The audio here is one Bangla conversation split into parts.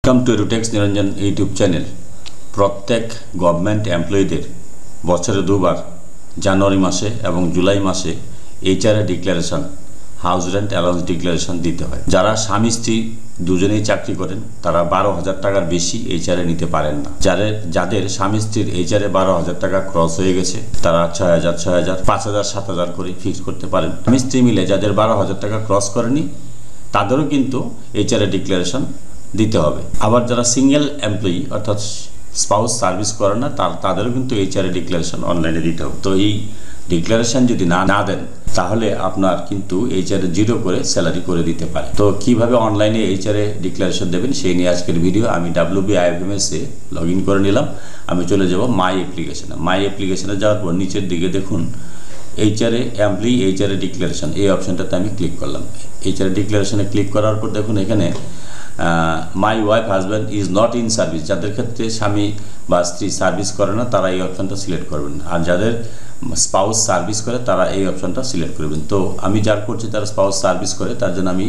Welcome to এডুটেক্স Niranjan YouTube channel. প্রত্যেক গভর্নমেন্ট এমপ্লয়ীদের বছরে দুবার জানুয়ারি মাসে এবং জুলাই মাসে HRA declaration, house rent allowance declaration দিতে হয়। যারা স্বামী স্ত্রী দুজনেই চাকরি করেন তারা 12,000 টাকার বেশি এইচআরএ নিতে পারেন না। যাদের স্বামী স্ত্রীর এইচআরএ 12,000 টাকা ক্রস হয়ে গেছে তারা 6,000, 6,000, 5,000, 7,000 করে ফিক্স করতে পারেন। স্বামী স্ত্রী মিলে যাদের 12,000 টাকা ক্রস করেনি তাদেরও কিন্তু এইচআরএ ডিক্লারেশন দিতে হবে। আবার যারা সিঙ্গেল এমপ্লয়ি অর্থাৎ স্পাউস সার্ভিস করে না তাদেরও কিন্তু এইচআরএ ডিক্লারেশন অনলাইনে দিতে হবে। তো এই ডিক্লারেশন যদি না দেন তাহলে আপনার কিন্তু এইচআরএ 0 করে স্যালারি করে দিতে পারে। তো কিভাবে অনলাইনে এইচআরএ ডিক্লারেশন দেবেন সেই নিয়ে আজকের ভিডিও। আমি WBIFMS-এ লগ ইন করে নিলাম। আমি চলে যাব মাই অ্যাপ্লিকেশনে। মাই অ্যাপ্লিকেশনে যাওয়ার পর নিচের দিকে দেখুন এইচআরএ এমপ্লয়ি এইচআরএ ডিক্লারেশন, এই অপশনটাতে আমি ক্লিক করলাম। এইচআরএ ডিক্লারেশনে ক্লিক করার পর দেখুন এখানে my wife husband is not in service, যাদের ক্ষেত্রে স্বামী বা স্ত্রী সার্ভিস করে না তারা এই অপশনটা সিলেক্ট করবেন, আর যাদের স্পাউস সার্ভিস করে তারা এই অপশনটা সিলেক্ট করবেন। তো আমি যার করছি তারা স্পাউস সার্ভিস করে, তার জন্য আমি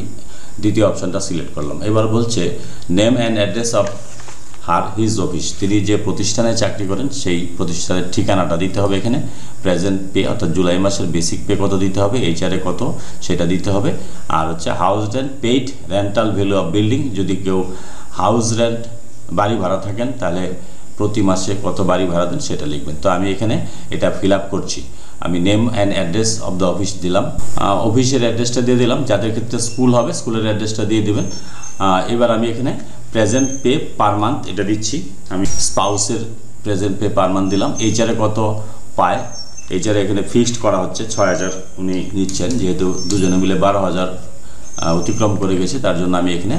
দ্বিতীয় অপশনটা সিলেক্ট করলাম। এবার বলছে name and address of his office, তিনি যে প্রতিষ্ঠানে চাকরি করেন সেই প্রতিষ্ঠানের ঠিকানাটা দিতে হবে। এখানে প্রেজেন্ট পে অর্থাৎ জুলাই মাসের বেসিক পে কত দিতে হবে, এইচআরএ কত সেটা দিতে হবে। আর হচ্ছে house rent paid, rental value of building, যদি কেউ হাউস রেন্ট বাড়ি ভাড়া থাকেন তাহলে প্রতি মাসে কত বাড়ি ভাড়া দেন সেটা লিখবেন। তো আমি এখানে এটা ফিল আপ করছি। আমি name and address of the office দিলাম, অফিসের অ্যাড্রেসটা দিয়ে দিলাম। যাদের ক্ষেত্রে স্কুল হবে স্কুলের অ্যাড্রেসটা দিয়ে দেবেন। এবার আমি এখানে প্রেজেন্ট পে পার মান্থ এটা দিচ্ছি। আমি স্পাউসের প্রেজেন্ট পে পার মান্থ দিলাম। এইচআরএ কত পায়, এইচআরএ এখানে ফিক্সড করা হচ্ছে 6,000 উনি নিচ্ছেন, যেহেতু দুজনে মিলে 12,000 অতিক্রম করে গেছে তার জন্য আমি এখানে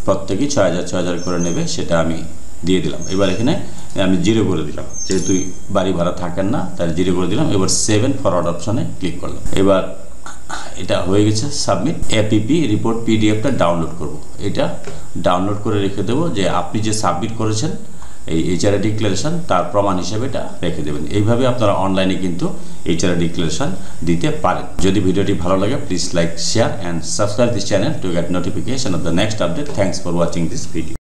প্রত্যেকেই 6,000 করে নেবে সেটা আমি দিয়ে দিলাম। এবার এখানে আমি 0 করে দিলাম, যেহেতু বাড়ি ভাড়া থাকেন না তাই 0 করে দিলাম। এবার 7 ফরওয়ার্ড অপশনে ক্লিক করলাম। এবার এটা হয়ে গেছে সাবমিট। এপিপি রিপোর্ট পিডিএফটা ডাউনলোড করব, এটা ডাউনলোড করে রেখে দেবো, যে আপনি যে সাবমিট করেছেন এই এইচআরএ ডিক্লারেশন তার প্রমাণ হিসেবে এটা রেখে দেবেন। এইভাবে আপনারা অনলাইনে কিন্তু এইচআরএ ডিক্লারেশন দিতে পারেন। যদি ভিডিওটি ভালো লাগে please like, share and subscribe this channel to get notification off the next update. Thanks for watching this video.